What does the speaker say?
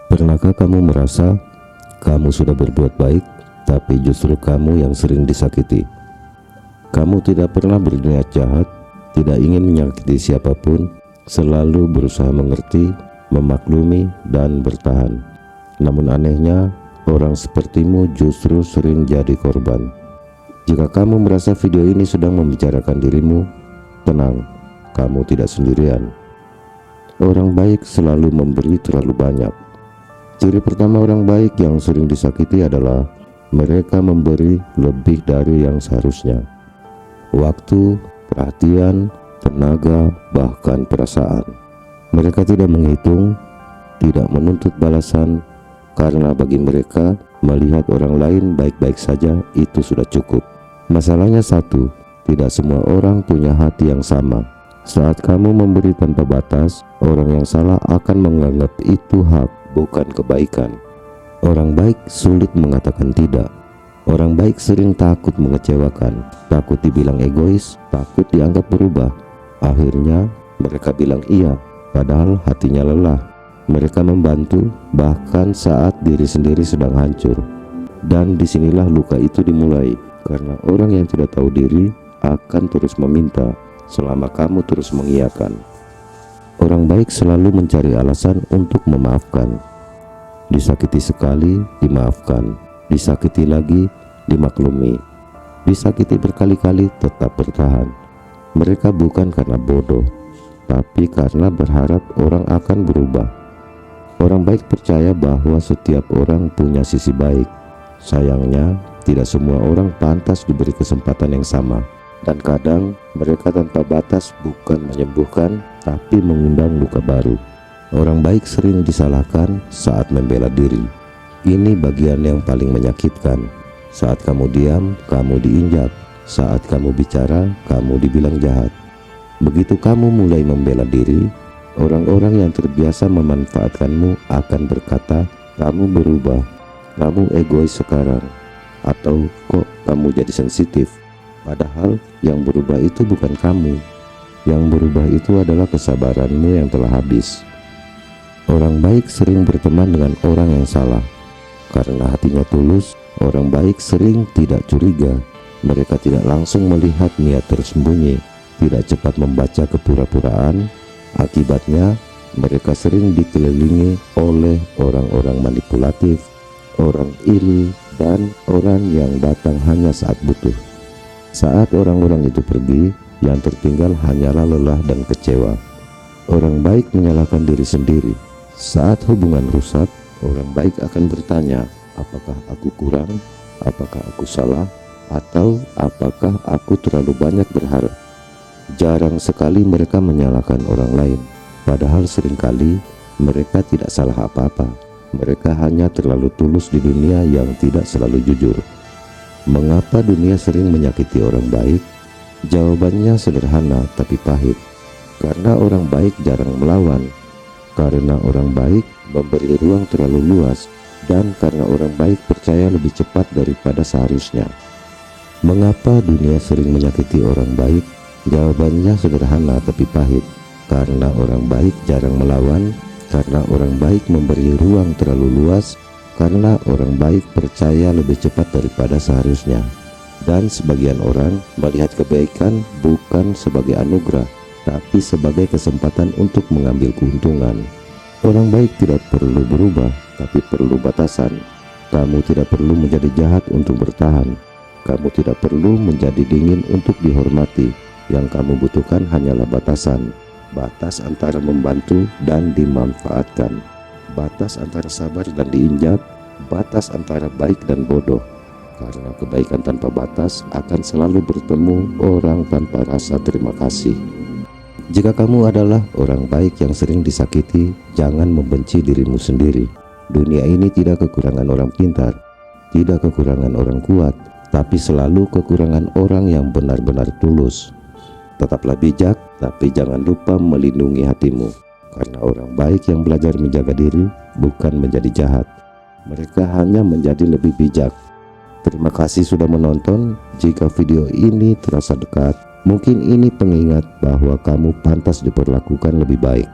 Pernahkah kamu merasa kamu sudah berbuat baik, tapi justru kamu yang sering disakiti? Kamu tidak pernah berniat jahat, tidak ingin menyakiti siapapun, selalu berusaha mengerti, memaklumi, dan bertahan. Namun anehnya, orang sepertimu justru sering jadi korban. Jika kamu merasa video ini sedang membicarakan dirimu, tenang, kamu tidak sendirian. Orang baik selalu memberi terlalu banyak. Ciri pertama orang baik yang sering disakiti adalah mereka memberi lebih dari yang seharusnya. Waktu, perhatian, tenaga, bahkan perasaan. Mereka tidak menghitung, tidak menuntut balasan, karena bagi mereka melihat orang lain baik-baik saja itu sudah cukup. Masalahnya satu, tidak semua orang punya hati yang sama. Saat kamu memberi tanpa batas, orang yang salah akan menganggap itu hak, bukan kebaikan. Orang baik sulit mengatakan tidak. Orang baik sering takut mengecewakan, takut dibilang egois, takut dianggap berubah. Akhirnya mereka bilang iya, padahal hatinya lelah. Mereka membantu bahkan saat diri sendiri sedang hancur. Dan disinilah luka itu dimulai, karena orang yang tidak tahu diri akan terus meminta selama kamu terus mengiyakan. Orang baik selalu mencari alasan untuk memaafkan. Disakiti sekali, dimaafkan. Disakiti lagi, dimaklumi. Disakiti berkali-kali, tetap bertahan. Mereka bukan karena bodoh, tapi karena berharap orang akan berubah. Orang baik percaya bahwa setiap orang punya sisi baik. Sayangnya, tidak semua orang pantas diberi kesempatan yang sama. Dan kadang, mereka tanpa batas bukan menyembuhkan, tapi mengundang luka baru. Orang baik sering disalahkan saat membela diri. Ini bagian yang paling menyakitkan. Saat kamu diam, kamu diinjak. Saat kamu bicara, kamu dibilang jahat. Begitu kamu mulai membela diri, orang-orang yang terbiasa memanfaatkanmu akan berkata, kamu berubah, kamu egois sekarang, atau kok kamu jadi sensitif. Padahal yang berubah itu bukan kamu. Yang berubah itu adalah kesabaranmu yang telah habis. Orang baik sering berteman dengan orang yang salah. Karena hatinya tulus, orang baik sering tidak curiga. Mereka tidak langsung melihat niat tersembunyi, tidak cepat membaca kepura-puraan. Akibatnya, mereka sering dikelilingi oleh orang-orang manipulatif, orang iri, dan orang yang datang hanya saat butuh. Saat orang-orang itu pergi, yang tertinggal hanyalah lelah dan kecewa. Orang baik menyalahkan diri sendiri. Saat hubungan rusak, orang baik akan bertanya, apakah aku kurang, apakah aku salah, atau apakah aku terlalu banyak berharap. Jarang sekali mereka menyalahkan orang lain, padahal seringkali mereka tidak salah apa-apa. Mereka hanya terlalu tulus di dunia yang tidak selalu jujur. Mengapa dunia sering menyakiti orang baik? Jawabannya sederhana tapi pahit. Karena orang baik jarang melawan. Karena orang baik memberi ruang terlalu luas, dan karena orang baik percaya lebih cepat daripada seharusnya. Mengapa dunia sering menyakiti orang baik? Jawabannya sederhana tapi pahit. Karena orang baik jarang melawan, karena orang baik memberi ruang terlalu luas, karena orang baik percaya lebih cepat daripada seharusnya. Dan sebagian orang melihat kebaikan bukan sebagai anugerah, tapi sebagai kesempatan untuk mengambil keuntungan. Orang baik tidak perlu berubah, tapi perlu batasan. Kamu tidak perlu menjadi jahat untuk bertahan. Kamu tidak perlu menjadi dingin untuk dihormati. Yang kamu butuhkan hanyalah batasan. Batas antara membantu dan dimanfaatkan. Batas antara sabar dan diinjak. Batas antara baik dan bodoh. Karena kebaikan tanpa batas akan selalu bertemu orang tanpa rasa terima kasih. Jika kamu adalah orang baik yang sering disakiti, jangan membenci dirimu sendiri. Dunia ini tidak kekurangan orang pintar, tidak kekurangan orang kuat, tapi selalu kekurangan orang yang benar-benar tulus. Tetaplah bijak, tapi jangan lupa melindungi hatimu. Karena orang baik yang belajar menjaga diri bukan menjadi jahat. Mereka hanya menjadi lebih bijak. Terima kasih sudah menonton. Jika video ini terasa dekat, mungkin ini pengingat bahwa kamu pantas diperlakukan lebih baik.